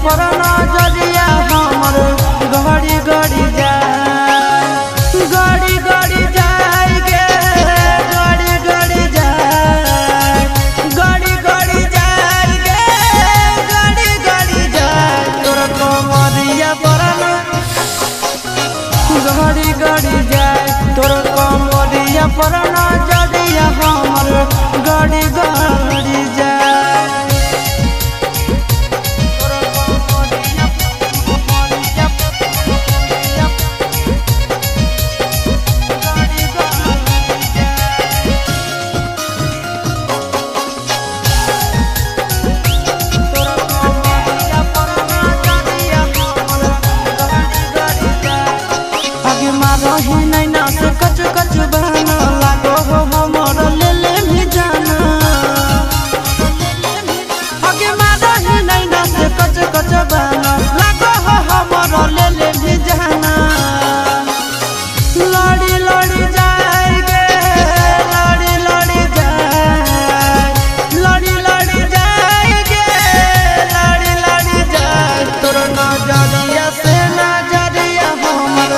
पर नजरिया हमर गड़ी गड़ी जाए गड़ी गड़ी जाए गे गड़ी गड़ी जाए गड़ी गड़ी जाए गे गड़ी गड़ी जाए तोर कमरिया पर गड़ी गड़ी जाए तोर कमरिया पर नजरिया हमर गड़ी गड़ी जाए। रही नैना से कच कच बहना लागो हो हमर ले ले भी जाना आगे रही नैना से कच कच बहना लागो हो हमर ले ले भी जाना लड़ी लड़ी जाए गे लड़ी लड़ी जाए लड़ी लड़ी जाए गे लड़ी लड़ी जाए तोर नजरिया से नजरिया हमर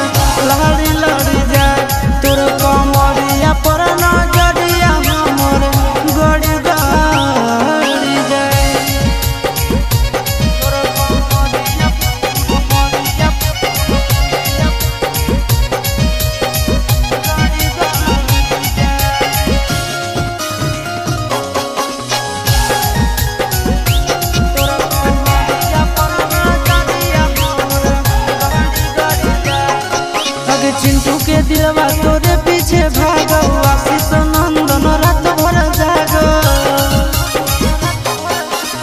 लड़ी लड़ी जाए तोर कमरिया पर नजरिया हमर गड़ी गड़ी जाए तोर कमरिया गड़ी गड़ी जाए तोर कमरिया पर नजरिया हमर गड़ी गड़ी जाए। चिंटू के दिलवा तोरे पीछे भागो आशीष नंदन रात भर जागो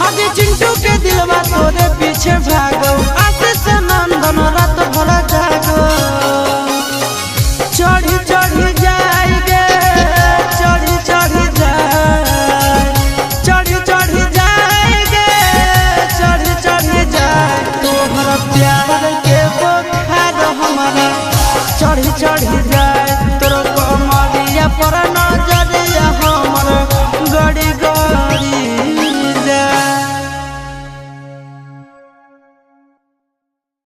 आगे चिंटू के दिलवा तोरे पीछे भागो आशीष नंदन रात भर जागो चढ़ी चढ़ी जाए गे चढ़ी चढ़ी जाए चढ़ी चढ़ी जाए गे चढ़ी चढ़ी जाए तोहर प्यार के बुखार हमारा चढ़ी चढ़ी जाए तोर कमरिया पर